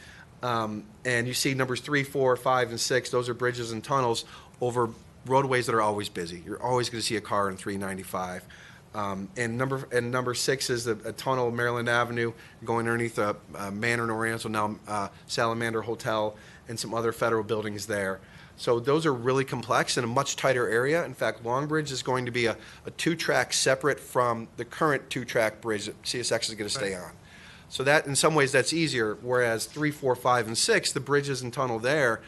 And you see numbers 3, 4, 5, and 6. Those are bridges and tunnels over roadways that are always busy. You're always going to see a car in 395. And number 6 is a tunnel, Maryland Avenue, going underneath a Manor in Oriental, now Salamander Hotel, and some other federal buildings there. So those are really complex in a much tighter area. In fact, Long Bridge is going to be a 2-track separate from the current 2-track bridge that CSX is going to stay on. So that, in some ways, that's easier, whereas 3, 4, 5, and 6, the bridges and tunnel there,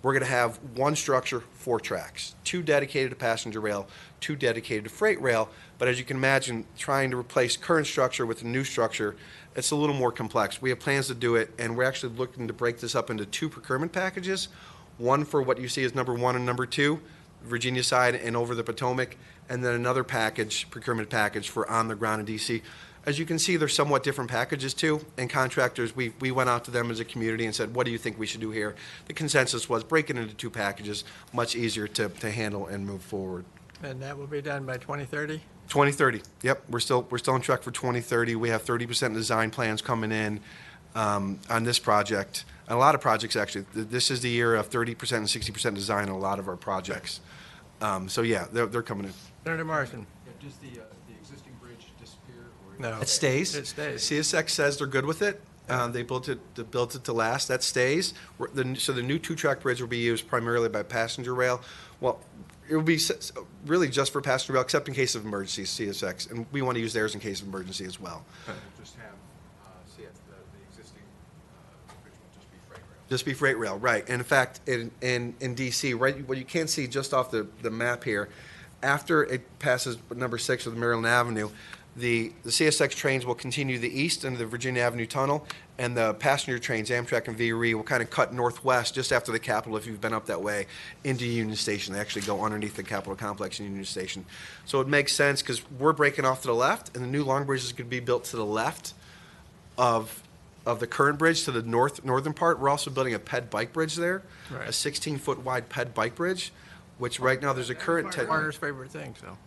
we're going to have 1 structure, 4 tracks, 2 dedicated to passenger rail, 2 dedicated to freight rail. But as you can imagine, trying to replace current structure with a new structure, it's a little more complex. We have plans to do it, and we're actually looking to break this up into 2 procurement packages. One for what you see as number 1 and number 2, Virginia side and over the Potomac, and then another package, procurement package for on the ground in D.C. As you can see, they're somewhat different packages too, and contractors, we went out to them as a community and said, what do you think we should do here? The consensus was break it into 2 packages, much easier to handle and move forward. And that will be done by 2030? 2030, yep. We're still on track for 2030. We have 30% design plans coming in on this project. And a lot of projects, actually. This is the year of 30% and 60% design on a lot of our projects. So yeah, they're coming in. Senator Morrison? Yeah, does the existing bridge disappear? Or No. It stays. It stays. CSX says they're good with it. They built it to last. That stays. So the new 2-track bridge will be used primarily by passenger rail. Well, it will be really just for passenger rail, except in case of emergencies, CSX. And we want to use theirs in case of emergency as well. We'll just have the existing bridge will just be freight rail. Just be freight rail, right. And in fact, in D.C., right, what you can't see just off the map here, after it passes number 6 of the Maryland Avenue, the CSX trains will continue the east into the Virginia Avenue Tunnel, and the passenger trains, Amtrak and VRE, will kind of cut northwest just after the Capitol, if you've been up that way, into Union Station. They actually go underneath the Capitol complex in Union Station. So it makes sense because we're breaking off to the left, and the new Long Bridge is going to be built to the left of the current bridge to the northern part. We're also building a ped bike bridge there, Right. a 16-foot wide ped bike bridge, which right now there's a current... Warner's favorite thing, so.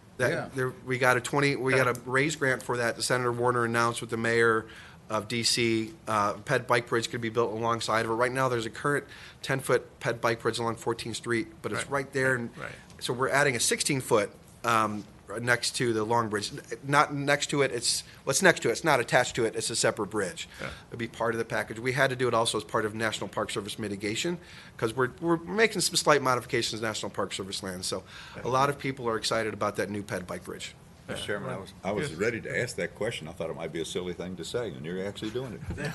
We got a raise grant for that. Senator Warner announced with the mayor of D.C. Ped bike bridge could be built alongside of it. Right now, there's a current 10-foot ped bike bridge along 14th Street, but it's right there. And Right. so we're adding a 16-foot next to the Long Bridge. Not next to it, it's next to it. It's not attached to it. It's a separate bridge. It'll be part of the package. We had to do it also as part of National Park Service mitigation because we're making some slight modifications to National Park Service land. So a lot of people are excited about that new ped bike bridge. Mr. Chairman, I was ready to ask that question. I thought it might be a silly thing to say, and you're actually doing it.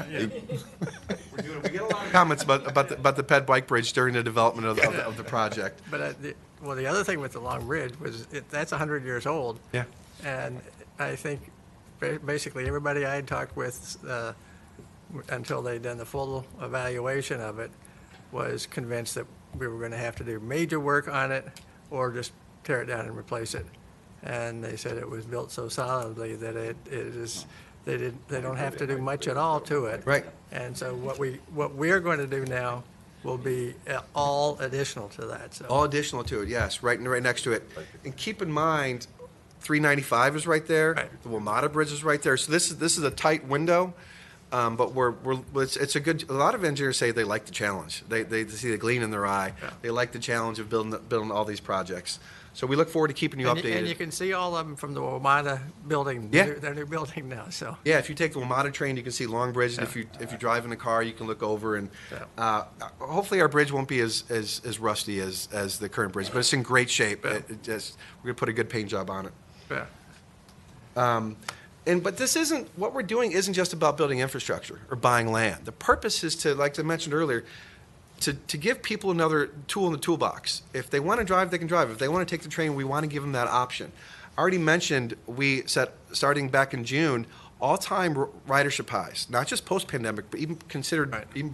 We get a lot of comments about the ped bike bridge during the development of the project. But the other thing with the Long Bridge was that's 100 years old. Yeah. And I think basically everybody I had talked with until they'd done the full evaluation of it was convinced that we were going to have to do major work on it or just tear it down and replace it. And they said it was built so solidly that they don't have to do much at all to it. Right. And so what we're going to do now will be all additional to that. So All additional to it, yes, right next to it. And keep in mind, 395 is right there. Right. The Wilmata Bridge is right there. So this is a tight window, but it's a good. A lot of engineers say they like the challenge. They see the gleam in their eye. Yeah. They like the challenge of building all these projects. So we look forward to keeping you updated. And you can see all of them from the Wilmata building. Yeah. Their new building now. So Yeah, if you take the Wilmata train, you can see Long Bridge, and if you drive in a car, you can look over. And hopefully, our bridge won't be as rusty as the current bridge, but it's in great shape. Yeah. We're gonna put a good paint job on it. yeah. But this isn't what we're doing. Isn't just about building infrastructure or buying land. The purpose is to, like I mentioned earlier, to give people another tool in the toolbox. If they want to drive, they can drive. If they want to take the train, we want to give them that option. I already mentioned we set, starting back in June, all-time ridership highs, not just post-pandemic, but even considered Right. even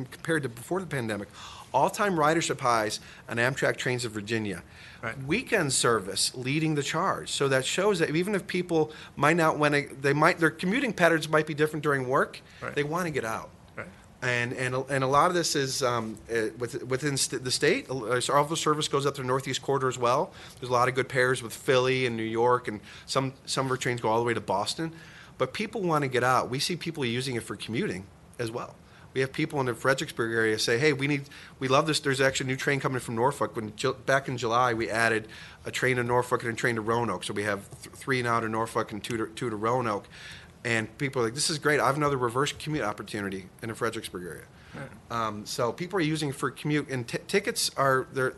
compared to before the pandemic, all-time ridership highs on Amtrak trains of Virginia. Right. Weekend service leading the charge. So that shows that even if people might not want to, their commuting patterns might be different during work, Right. they want to get out. Right. And a lot of this is within the state. All the service goes up to the Northeast Corridor as well. There's a lot of good pairs with Philly and New York, and some of our trains go all the way to Boston. But people want to get out. We see people using it for commuting as well. We have people in the Fredericksburg area say, "Hey, we love this." There's actually a new train coming from Norfolk. Back in July, we added a train to Norfolk and a train to Roanoke. So we have 3 now to Norfolk and two to Roanoke. And people are like, "This is great. I have another reverse commute opportunity in the Fredericksburg area." So people are using it for commute, and tickets are they're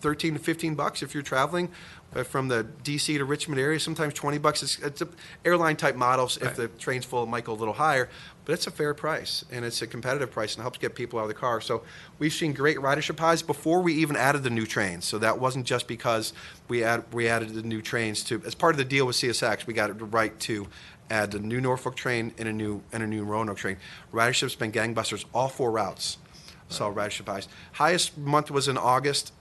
$13 to $15 if you're traveling from the DC to Richmond area. Sometimes $20. It's a airline type models. If the train's full, it might go a little higher, but it's a fair price and it's a competitive price and helps get people out of the car. So we've seen great ridership highs before we even added the new trains. So that wasn't just because we added the new trains to as part of the deal with CSX. We got it right to add the new Norfolk train and a new Roanoke train. Ridership's been gangbusters. All 4 routes saw ridership highs. Highest month was in August.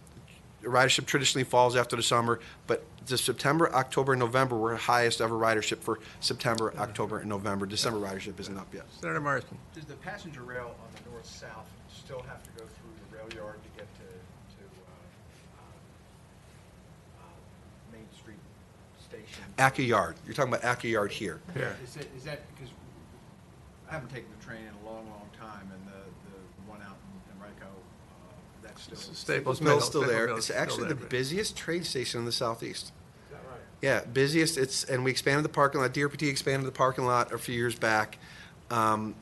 Ridership traditionally falls after the summer, but the September, October, and November were highest ever ridership for September, October, and November. December ridership isn't up yet. Senator Marston. Does the passenger rail on the north-south still have to go through the rail yard to get to Main Street Station? Acca Yard. You're talking about Acca Yard here. Yeah. Is that, because I haven't taken the train in a long, long time, and the one out in Rico, that's still. Staples Mill's still there. Mill's It's still actually the there. busiest train station in the southeast. Is that right? Yeah, busiest. And we expanded the parking lot. DRPT expanded the parking lot a few years back, but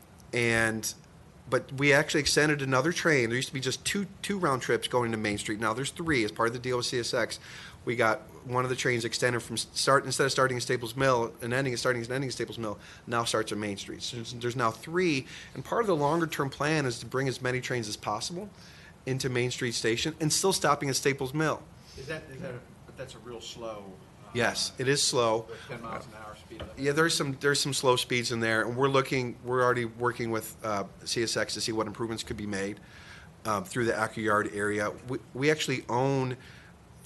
we actually extended another train. There used to be just two round trips going to Main Street. Now there's 3 as part of the deal with CSX. We got one of the trains extended from instead of starting at Staples Mill and ending at Staples Mill, now starts at Main Street. So there's now 3, and part of the longer term plan is to bring as many trains as possible into Main Street Station and still stopping at Staples Mill. But that's a real slow. Yes, it is slow. 10 miles an hour speed limit. Yeah, there's some slow speeds in there, and we're already working with CSX to see what improvements could be made through the Acca Yard area. We actually own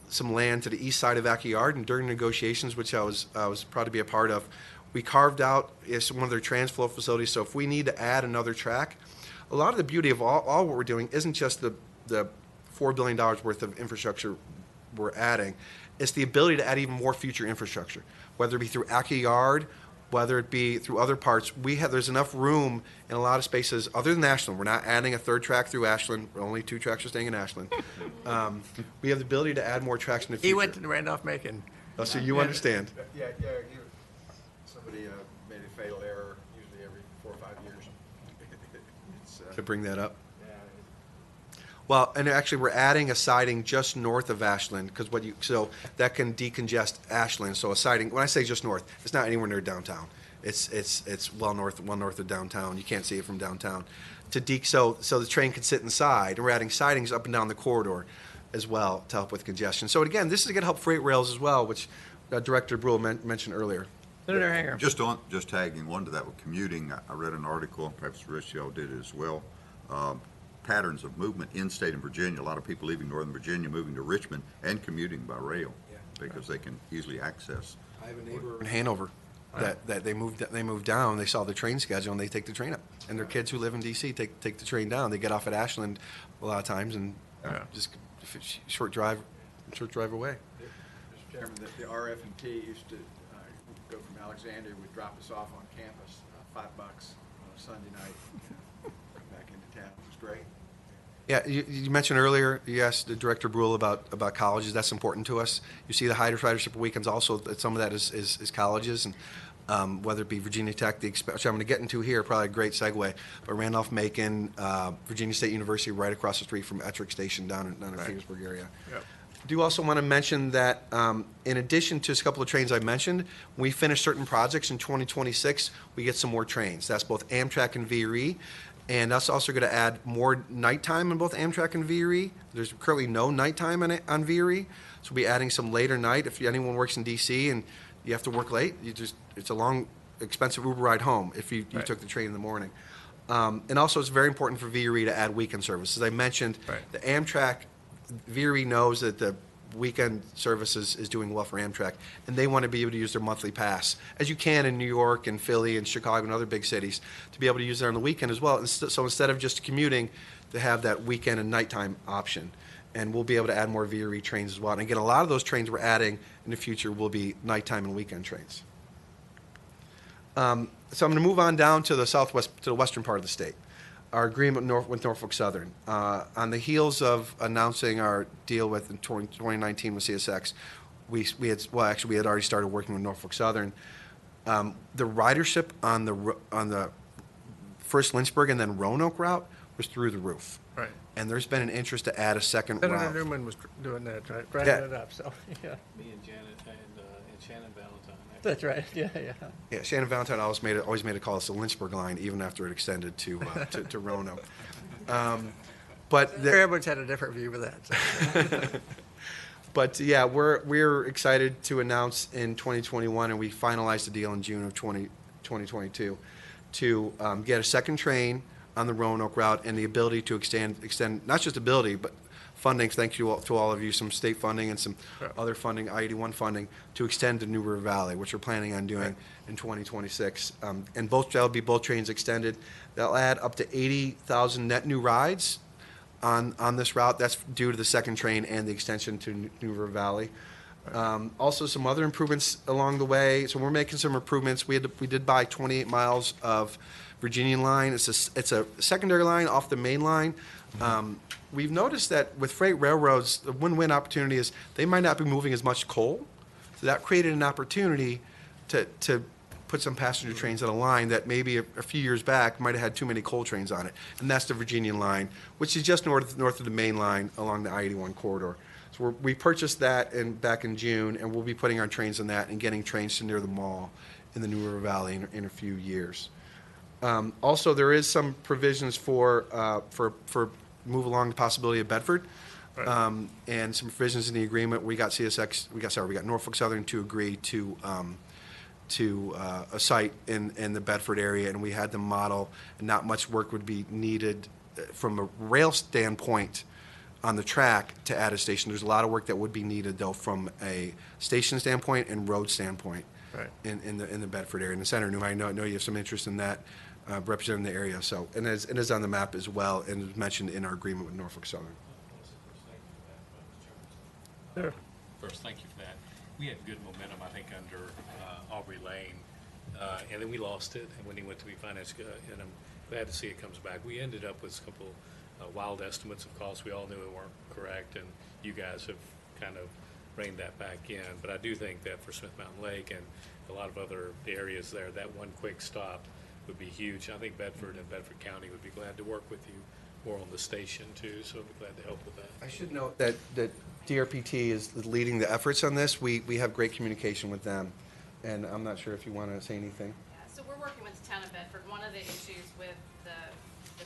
some land to the east side of Acca Yard, and during negotiations, which I was proud to be a part of, we carved out one of their transflow facilities. So if we need to add another track, a lot of the beauty of all what we're doing isn't just the $4 billion worth of infrastructure we're adding. It's the ability to add even more future infrastructure, whether it be through Acca Yard whether it be through other parts, there's enough room in a lot of spaces other than Ashland. We're not adding a third track through Ashland. Only 2 tracks are staying in Ashland. We have the ability to add more tracks in the future. He went to Randolph-Macon. Oh, so you understand. Somebody made a fatal error, usually every 4 or 5 years. It's, To bring that up. yeah, Well, and actually, we're adding a siding just north of Ashland, because so that can decongest Ashland. So a siding, when I say just north, it's not anywhere near downtown. It's well north of downtown. You can't see it from downtown. So the train can sit inside, and we're adding sidings up and down the corridor as well to help with congestion. So again, this is going to help freight rails as well, which Director Brule mentioned earlier. Senator Hanger. Just tagging one to that with commuting, I read an article, perhaps the rest of y'all did it as well, patterns of movement in state of Virginia. A lot of people leaving Northern Virginia, moving to Richmond, and commuting by rail because they can easily access. I have a neighbor in Hanover that they moved down. They saw the train schedule and they take the train up. And their kids who live in D.C. take the train down. They get off at Ashland a lot of times and just short drive away. Mr. Chairman, the RF&T used to go from Alexandria, would drop us off on campus, $5 on a Sunday night, come back into town. It was great. Yeah, you mentioned earlier, you asked the Director Brule about colleges. That's important to us. You see the ridership weekends also, some of that is colleges, and whether it be Virginia Tech, which I'm going to get into here, probably a great segue, but Randolph-Macon, Virginia State University right across the street from Ettrick Station down in the Petersburg area. Yep. I do also want to mention that in addition to a couple of trains I mentioned, when we finish certain projects in 2026, we get some more trains. That's both Amtrak and VRE. And that's also going to add more nighttime in both Amtrak and VRE. There's currently no nighttime on VRE, so we'll be adding some later night. If anyone works in D.C. and you have to work late, it's a long, expensive Uber ride home if you took the train in the morning. And also, it's very important for VRE to add weekend service. As I mentioned, the Amtrak, VRE knows that the weekend services is doing well for Amtrak, and they want to be able to use their monthly pass, as you can in New York and Philly and Chicago and other big cities, to be able to use it on the weekend as well. And so instead of just commuting, to have that weekend and nighttime option. And we'll be able to add more VRE trains as well. And again, a lot of those trains we're adding in the future will be nighttime and weekend trains. So I'm going to move on down to the western part of the state. Our agreement with Norfolk Southern. On the heels of announcing our deal in 2019 with CSX, we had already started working with Norfolk Southern. The ridership on the first Lynchburg and then Roanoke route was through the roof. Right. And there's been an interest to add a second Senator route. Newman was doing that, right? Driving it up, so, yeah. Me and Janet and Shannon Valentine. That's right, yeah. Yeah, Shannon Valentine always made a call us the Lynchburg line, even after it extended to Roanoke. But Everyone's had a different view of that. So. But yeah, we're excited to announce in 2021, and we finalized the deal in June of 2022, to get a second train on the Roanoke route and the ability to extend not just ability, but funding, thank you to all of you, some state funding and some other funding, I-81 funding, to extend to New River Valley, which we're planning on doing in 2026. And that'll be both trains extended. They'll add up to 80,000 net new rides on this route. That's due to the second train and the extension to New River Valley. Also, some other improvements along the way. So we're making some improvements. We did buy 28 miles of Virginian line. It's a secondary line off the main line. We've noticed that with freight railroads, the win-win opportunity is they might not be moving as much coal. So that created an opportunity to put some passenger trains on a line that maybe a few years back might have had too many coal trains on it. And that's the Virginian line, which is just north of the main line along the I-81 corridor. So we purchased that back in June, and we'll be putting our trains on that and getting trains to near the mall in the New River Valley in a few years. Also, there is some provisions for move along the possibility of Bedford, and some provisions in the agreement. We got Norfolk Southern to agree to a site in the Bedford area, and we had them model, and not much work would be needed from a rail standpoint on the track to add a station. There's a lot of work that would be needed, though, from a station standpoint and road standpoint in the Bedford area. And Senator Newman, I know you have some interest in that, representing the area. So, and it is on the map as well, and is mentioned in our agreement with Norfolk Southern. Sure. First, thank you for that. We had good momentum, I think, under Aubrey Lane And then we lost it, and when he went to be finance, and I'm glad to see it comes back. We ended up with a couple wild estimates of costs. We all knew it weren't correct, and you guys have kind of reined that back in. But I do think that for Smith Mountain Lake and a lot of other areas there, that one quick stop would be huge. I think Bedford and Bedford County would be glad to work with you more on the station too, so I'd be glad to help with that. I should note that DRPT is leading the efforts on this. We have great communication with them, and I'm not sure if you want to say anything. Yeah, so we're working with the town of Bedford. One of the issues with that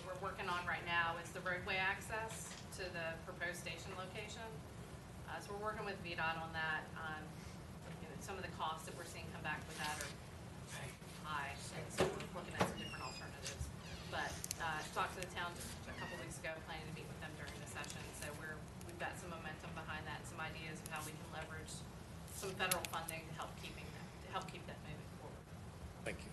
we're working on right now is the roadway access to the proposed station location. So we're working with VDOT on that. Some of the costs that we're seeing come back with that are high, and so we're looking at some different alternatives. But talked to the town just a couple weeks ago, planning to meet with them during the session. So we've got some momentum behind that, some ideas of how we can leverage some federal funding to help keep that moving forward. Thank you.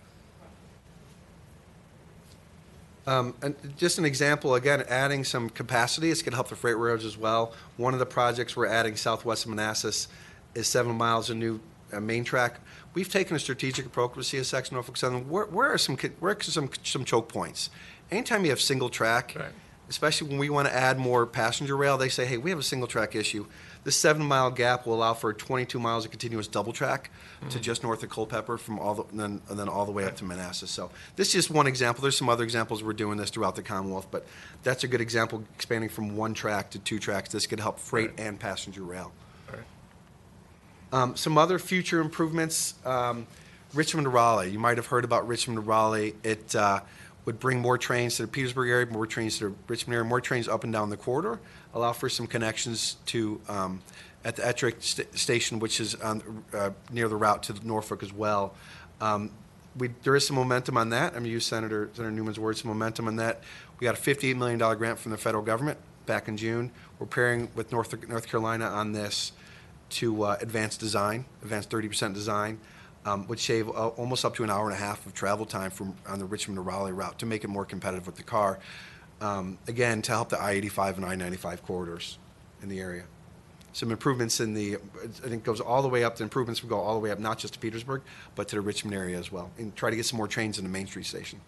And just an example, again, adding some capacity, it's going to help the freight railroads as well. One of the projects we're adding southwest of Manassas is 7 miles of new main track. We've taken a strategic approach with CSX Norfolk Southern. Where are some choke points? Anytime you have single track, Right. especially when we want to add more passenger rail, they say, hey, we have a single track issue. This 7 mile gap will allow for 22 miles of continuous double track to just north of Culpeper from and then all the way up to Manassas. So this is just one example. There's some other examples we're doing this throughout the Commonwealth, but that's a good example, expanding from 1 track to 2 tracks. This could help freight and passenger rail. Some other future improvements, Richmond to Raleigh. You might have heard about Richmond to Raleigh. It would bring more trains to the Petersburg area, more trains to the Richmond area, more trains up and down the corridor, allow for some connections to at the Ettrick station, which is near the route to Norfolk as well. There is some momentum on that. I'm going to use Senator Newman's words, some momentum on that. We got a $58 million grant from the federal government back in June. We're pairing with North Carolina on this to advanced 30% design, would shave almost up to an hour and a half of travel time on the Richmond to Raleigh route to make it more competitive with the car. Again, to help the I-85 and I-95 corridors in the area. Some improvements I think goes all the way up, the improvements will go all the way up, not just to Petersburg, but to the Richmond area as well, and try to get some more trains in the Main Street station.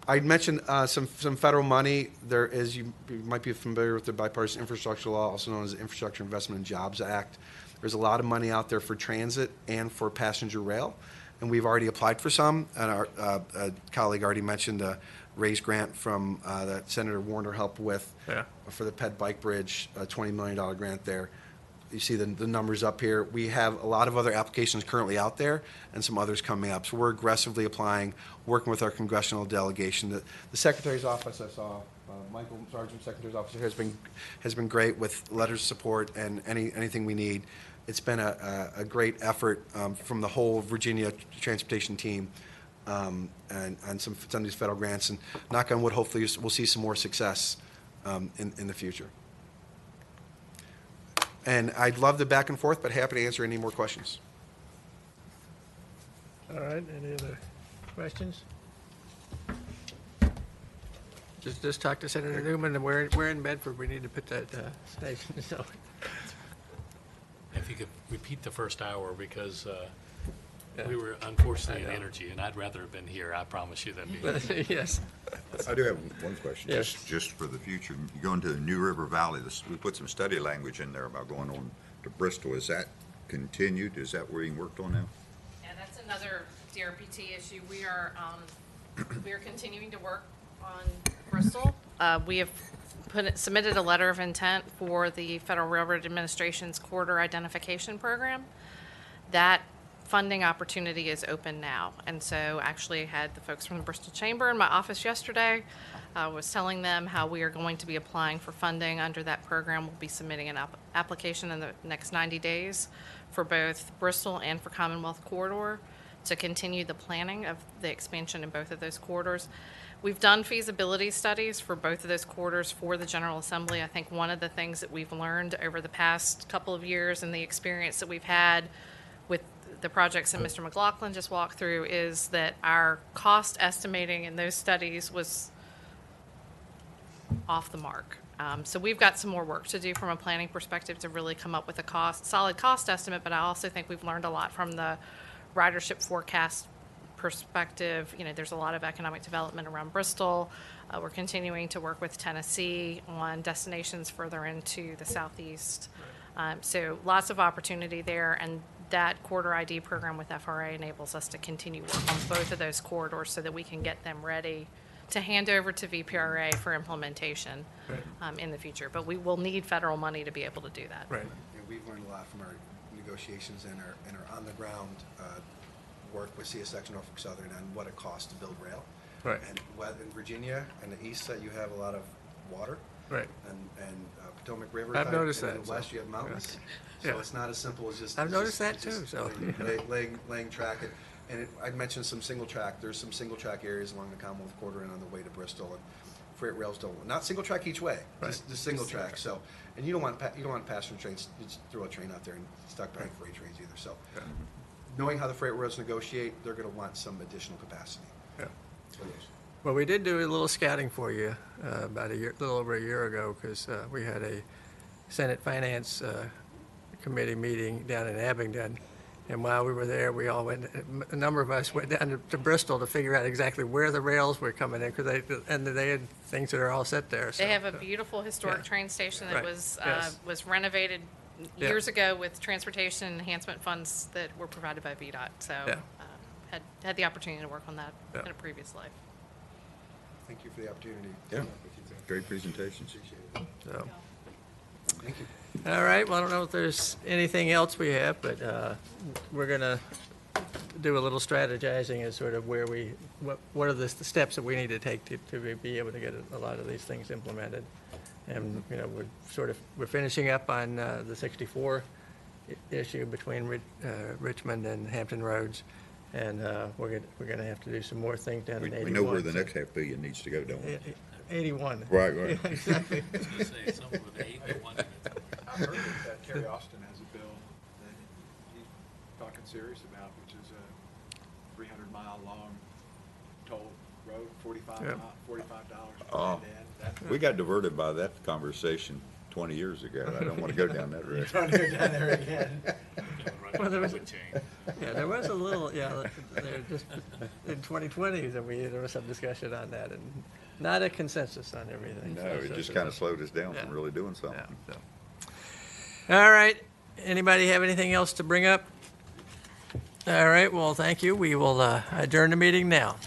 I mentioned some federal money. There is, you might be familiar with the bipartisan infrastructure law, also known as the Infrastructure Investment and Jobs Act. There's a lot of money out there for transit and for passenger rail, and we've already applied for some. And our colleague already mentioned a raised grant from that Senator Warner helped with for the Ped Bike Bridge, a $20 million grant there. You see the numbers up here. We have a lot of other applications currently out there and some others coming up. So we're aggressively applying, working with our congressional delegation. The Secretary's office, I saw, Michael Sargent, Secretary's office, has been great with letters of support and anything we need. It's been a great effort from the whole Virginia transportation team and some of these federal grants. And knock on wood, hopefully we'll see some more success in the future. And I'd love the back and forth, but happy to answer any more questions. All right, any other questions? Just talk to Senator Newman, and we're in Bedford. We need to put that station, so. If you could repeat the first hour, because we were unfortunately in energy, and I'd rather have been here, I promise you that. Yes. I do have one question, Yes. just for the future. You go into the New River Valley, we put some study language in there about going on to Bristol. Is that continued? Is that being worked on now? Yeah, that's another DRPT issue. We are continuing to work on Bristol. We have submitted a letter of intent for the Federal Railroad Administration's corridor identification program. That funding opportunity is open now, and so actually I had the folks from the Bristol Chamber in my office yesterday. I was telling them how we are going to be applying for funding under that program. We'll be submitting an application in the next 90 days for both Bristol and for Commonwealth Corridor to continue the planning of the expansion in both of those corridors. We've done feasibility studies for both of those corridors for the General Assembly. I think one of the things that we've learned over the past couple of years and the experience that we've had with the projects that Mr. McLaughlin just walked through is that our cost estimating in those studies was off the mark. So we've got some more work to do from a planning perspective to really come up with a solid cost estimate, but I also think we've learned a lot from the ridership forecast perspective, there's a lot of economic development around Bristol. We're continuing to work with Tennessee on destinations further into the southeast. So lots of opportunity there, and that corridor ID program with FRA enables us to continue work on both of those corridors so that we can get them ready to hand over to VPRA for implementation in the future. But we will need federal money to be able to do that. Right. Yeah, we've learned a lot from our negotiations and our on-the-ground work with CSX Norfolk Southern on what it costs to build rail. Right. And in Virginia and the east side, you have a lot of water. Right. And Potomac River. I've type, noticed and that, in the so, west, you have mountains. yeah. So it's not as simple as just. I've it's noticed just- that it's too, just so. laying track. And I mentioned some single track. There's some single track areas along the Commonwealth Corridor and on the way to Bristol. And freight rails don't, not single track each way, just single track. So, and you don't want passenger trains, you just throw a train out there and stuck behind freight trains either. So, knowing how the freight rails negotiate, they're going to want some additional capacity. Yeah. for those. Well, we did do a little scouting for you about a little over a year ago, because we had a Senate Finance Committee meeting down in Abingdon. And while we were there, we all went, a number of us went down to Bristol to figure out exactly where the rails were coming in, because they had things that are all set there. They have a beautiful historic Yeah. train station that Right. was Yes. was renovated Yeah. years ago with transportation enhancement funds that were provided by VDOT. So Yeah. had the opportunity to work on that Yeah. in a previous life. Thank you for the opportunity. Yeah, great presentations. Appreciate it. So, Thank you. all right, well, I don't know if there's anything else we have, but we're going to do a little strategizing as sort of where what are the steps that we need to take to be able to get a lot of these things implemented. And, we're finishing up on the 64 issue between Richmond and Hampton Roads. And we're going to have to do some more things down in 81. We know where the next $500 million needs to go, don't we? 81. Right. Yeah, exactly. I was gonna say, something with an 8 to 1 in it. I heard that Terry Austin has a bill that he's talking serious about, which is a 300-mile long toll road, $45 Oh. per end. We got diverted by that conversation 20 years ago. I don't want to go down that road. Trying to go down there again. Well, there was- Would change. Yeah, there was a little, there just, in 2020, there was some discussion on that, and not a consensus on everything. No, it just kind of slowed us down from Yeah. really doing something. Yeah, so. All right, anybody have anything else to bring up? All right, well, thank you. We will adjourn the meeting now.